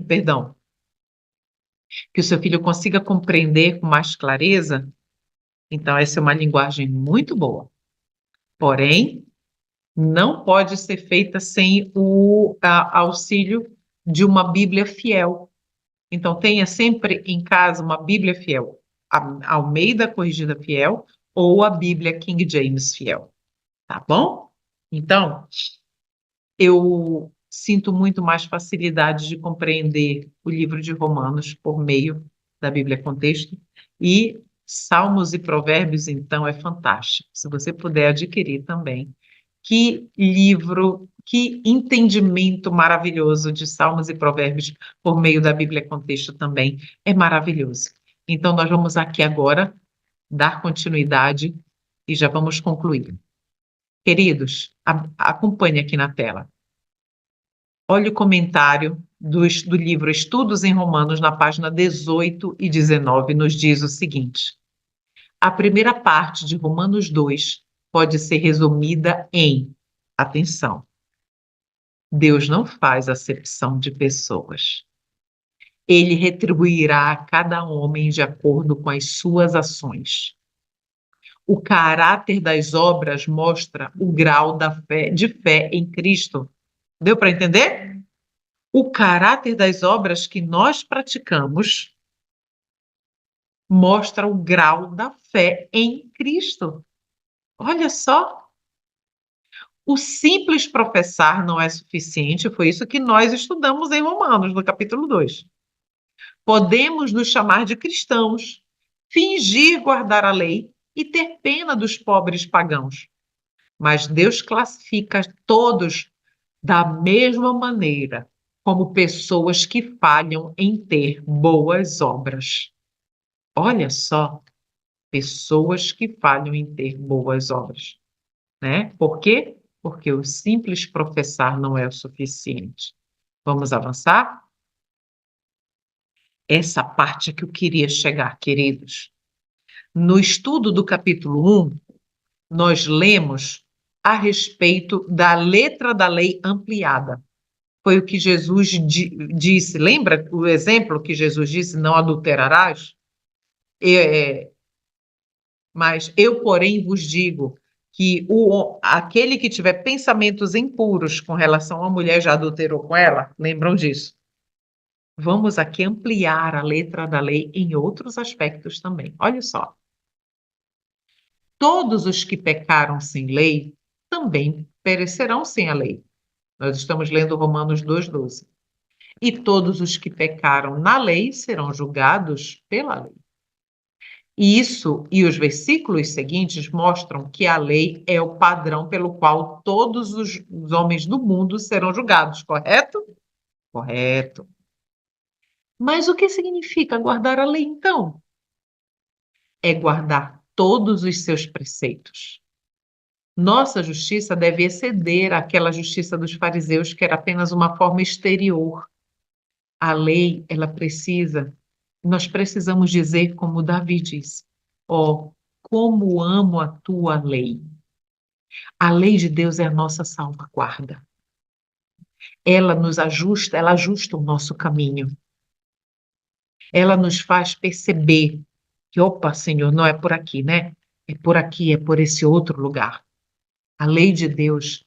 perdão, que o seu filho consiga compreender com mais clareza, então essa é uma linguagem muito boa. Porém, não pode ser feita sem o auxílio de uma Bíblia fiel. Então, tenha sempre em casa uma Bíblia fiel, a Almeida Corrigida Fiel ou a Bíblia King James Fiel, tá bom? Então, eu sinto muito mais facilidade de compreender o livro de Romanos por meio da Bíblia Contexto e Salmos e Provérbios, então, é fantástico. Se você puder adquirir também. Que livro, que entendimento maravilhoso de Salmos e Provérbios por meio da Bíblia Contexto também. É maravilhoso. Então, nós vamos aqui agora dar continuidade e já vamos concluir. Queridos, acompanhe aqui na tela. Olha o comentário do livro Estudos em Romanos, na página 18 e 19, nos diz o seguinte: a primeira parte de Romanos 2 pode ser resumida em, atenção, Deus não faz acepção de pessoas. Ele retribuirá a cada homem de acordo com as suas ações. O caráter das obras mostra o grau de fé em Cristo. Deu para entender? O caráter das obras que nós praticamos mostra o grau da fé em Cristo. Olha só, o simples professar não é suficiente, foi isso que nós estudamos em Romanos, no capítulo 2. Podemos nos chamar de cristãos, fingir guardar a lei e ter pena dos pobres pagãos. Mas Deus classifica todos da mesma maneira, como pessoas que falham em ter boas obras. Olha só, pessoas que falham em ter boas obras, né? Por quê? Porque o simples professar não é o suficiente. Vamos avançar? Essa parte que eu queria chegar, queridos. No estudo do capítulo 1, nós lemos a respeito da letra da lei ampliada. Foi o que Jesus disse. Lembra o exemplo que Jesus disse: não adulterarás? Mas eu, porém, vos digo que aquele que tiver pensamentos impuros com relação à mulher já adulterou com ela? Lembram disso? Vamos aqui ampliar a letra da lei em outros aspectos também. Olha só. Todos os que pecaram sem lei também perecerão sem a lei. Nós estamos lendo Romanos 2,12. E todos os que pecaram na lei serão julgados pela lei. E isso e os versículos seguintes mostram que a lei é o padrão pelo qual todos os homens do mundo serão julgados, correto? Correto. Mas o que significa guardar a lei, então? É guardar todos os seus preceitos. Nossa justiça deve exceder aquela justiça dos fariseus, que era apenas uma forma exterior. A lei, nós precisamos dizer como Davi diz: ó, como amo a tua lei. A lei de Deus é a nossa salvaguarda. Ela ajusta o nosso caminho. Ela nos faz perceber que, opa, Senhor, não é por aqui, né? É por aqui, é por esse outro lugar. A lei de Deus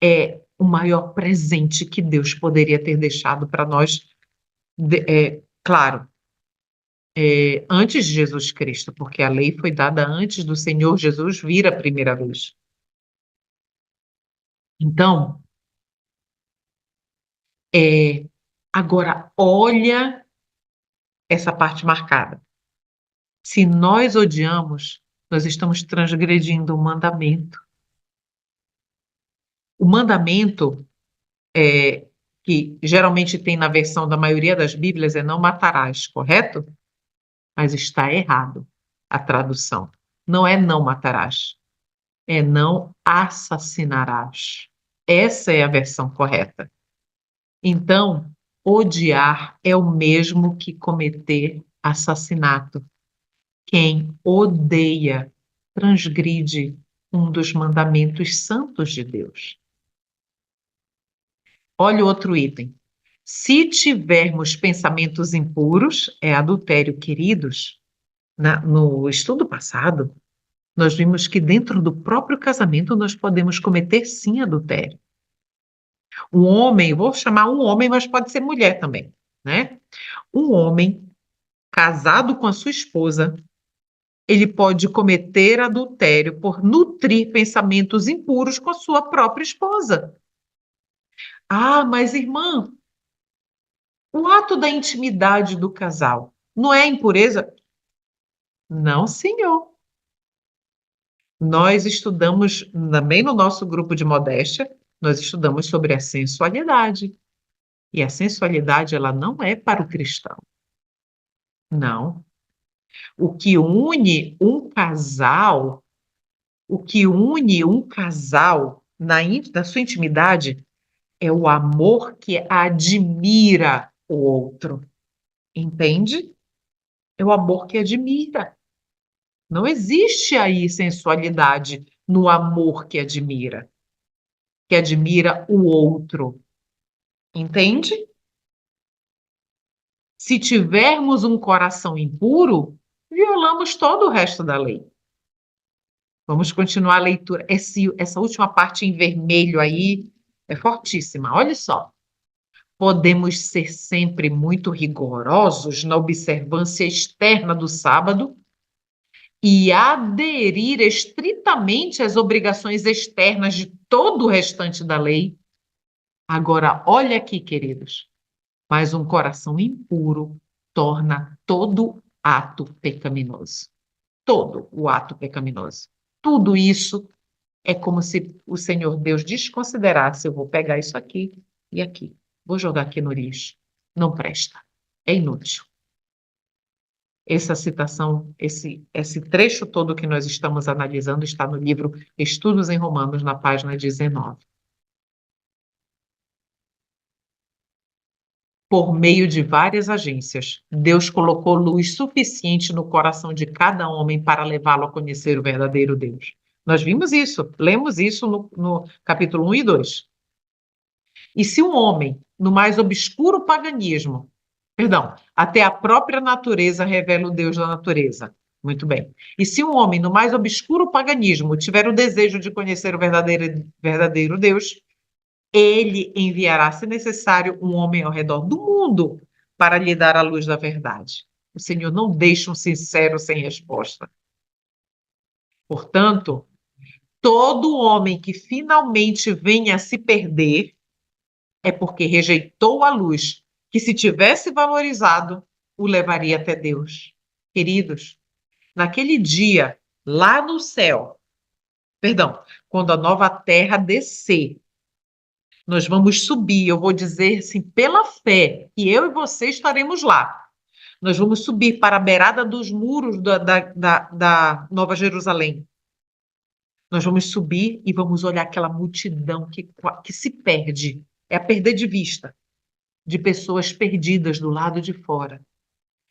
é o maior presente que Deus poderia ter deixado para nós, claro, antes de Jesus Cristo, porque a lei foi dada antes do Senhor Jesus vir a primeira vez. Então, agora olha essa parte marcada. Se nós odiamos, nós estamos transgredindo o mandamento. O mandamento, que geralmente tem na versão da maioria das Bíblias, é não matarás, correto? Mas está errado a tradução. Não é não matarás, é não assassinarás. Essa é a versão correta. Então, odiar é o mesmo que cometer assassinato. Quem odeia transgride um dos mandamentos santos de Deus. Olha o outro item. Se tivermos pensamentos impuros, é adultério, queridos. No estudo passado, nós vimos que dentro do próprio casamento nós podemos cometer sim adultério. Um homem, vou chamar um homem, mas pode ser mulher também, né? Um homem casado com a sua esposa, ele pode cometer adultério por nutrir pensamentos impuros com a sua própria esposa. Ah, mas irmã, o ato da intimidade do casal não é impureza? Não, senhor. Nós estudamos, também no nosso grupo de modéstia, nós estudamos sobre a sensualidade. E a sensualidade, ela não é para o cristão. Não. O que une um casal, o que une um casal na sua intimidade é o amor que admira o outro. Entende? É o amor que admira. Não existe aí sensualidade no amor que admira o outro. Entende? Se tivermos um coração impuro, violamos todo o resto da lei. Vamos continuar a leitura. Essa última parte em vermelho aí é fortíssima. Olha só. Podemos ser sempre muito rigorosos na observância externa do sábado e aderir estritamente às obrigações externas de todo o restante da lei. Agora, olha aqui, queridos, mas um coração impuro torna todo ato pecaminoso. Todo o ato pecaminoso. Tudo isso é como se o Senhor Deus desconsiderasse: eu vou pegar isso aqui e aqui, vou jogar aqui no lixo. Não presta, é inútil. Essa citação, esse trecho todo que nós estamos analisando está no livro Estudos em Romanos, na página 19. Por meio de várias agências, Deus colocou luz suficiente no coração de cada homem para levá-lo a conhecer o verdadeiro Deus. Nós vimos isso, lemos isso no capítulo 1 e 2. E se um homem, no mais obscuro paganismo, perdão, até a própria natureza revela o Deus da natureza. Muito bem. E se um homem, no mais obscuro paganismo, tiver o desejo de conhecer o verdadeiro Deus, ele enviará, se necessário, um homem ao redor do mundo para lhe dar a luz da verdade. O Senhor não deixa um sincero sem resposta. Portanto, todo homem que finalmente venha a se perder é porque rejeitou a luz, que se tivesse valorizado, o levaria até Deus. Queridos, naquele dia, lá no céu, perdão, quando a nova terra descer, nós vamos subir, eu vou dizer assim, pela fé, que eu e você estaremos lá. Nós vamos subir para a beirada dos muros da Nova Jerusalém. Nós vamos subir e vamos olhar aquela multidão que se perde, é a perder de vista, de pessoas perdidas do lado de fora.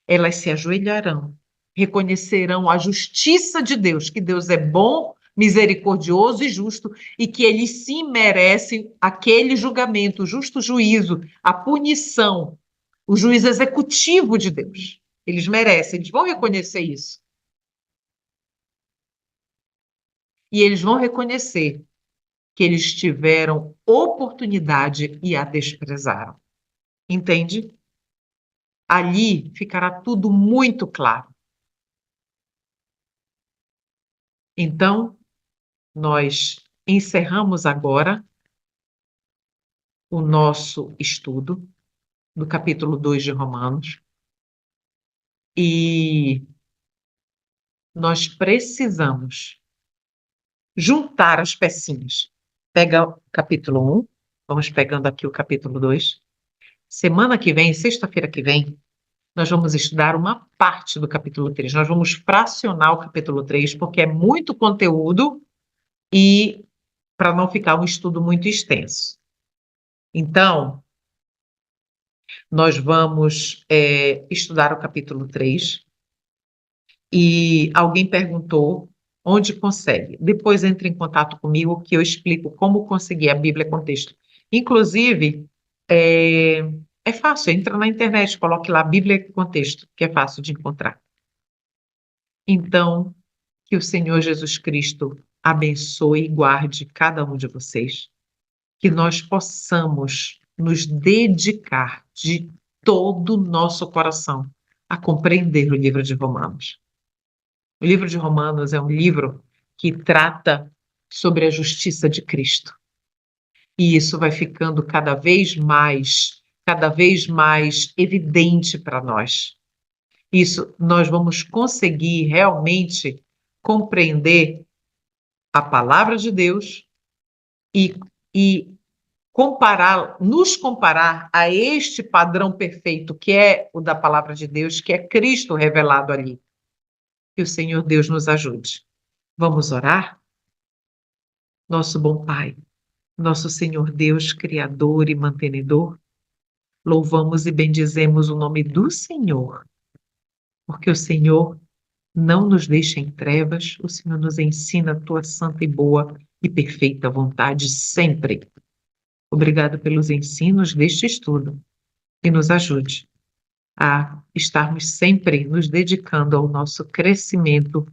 Elas se ajoelharão, reconhecerão a justiça de Deus, que Deus é bom, misericordioso e justo, e que ele sim merece aquele julgamento, o justo juízo, a punição, o juízo executivo de Deus. Eles merecem, eles vão reconhecer isso. E eles vão reconhecer que eles tiveram oportunidade e a desprezaram. Entende? Ali ficará tudo muito claro. Então, nós encerramos agora o nosso estudo do capítulo 2 de Romanos. E nós precisamos juntar as pecinhas. Pega o capítulo 1, vamos pegando aqui o capítulo 2. Semana que vem, sexta-feira que vem, nós vamos estudar uma parte do capítulo 3. Nós vamos fracionar o capítulo 3, porque é muito conteúdo e para não ficar um estudo muito extenso. Então, nós vamos estudar o capítulo 3 e alguém perguntou onde consegue. Depois entre em contato comigo que eu explico como conseguir a Bíblia Contexto. Inclusive, é fácil, entra na internet, coloque lá Bíblia Contexto, que é fácil de encontrar. Então, que o Senhor Jesus Cristo abençoe e guarde cada um de vocês, que nós possamos nos dedicar de todo o nosso coração a compreender o livro de Romanos. O livro de Romanos é um livro que trata sobre a justiça de Cristo. E isso vai ficando cada vez mais evidente para nós. Isso, nós vamos conseguir realmente compreender a palavra de Deus e nos comparar a este padrão perfeito que é o da palavra de Deus, que é Cristo revelado ali. Que o Senhor Deus nos ajude. Vamos orar? Nosso bom Pai, nosso Senhor Deus, Criador e mantenedor, louvamos e bendizemos o nome do Senhor, porque o Senhor não nos deixa em trevas, o Senhor nos ensina a tua santa e boa e perfeita vontade sempre. Obrigado pelos ensinos deste estudo e nos ajude a estarmos sempre nos dedicando ao nosso crescimento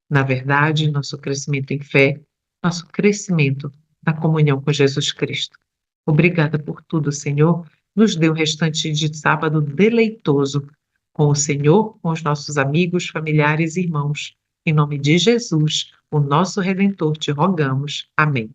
na verdade, nosso crescimento em fé, nosso crescimento na comunhão com Jesus Cristo. Obrigada por tudo, Senhor. Nos dê o restante de sábado deleitoso com o Senhor, com os nossos amigos, familiares e irmãos. Em nome de Jesus, o nosso Redentor, te rogamos. Amém.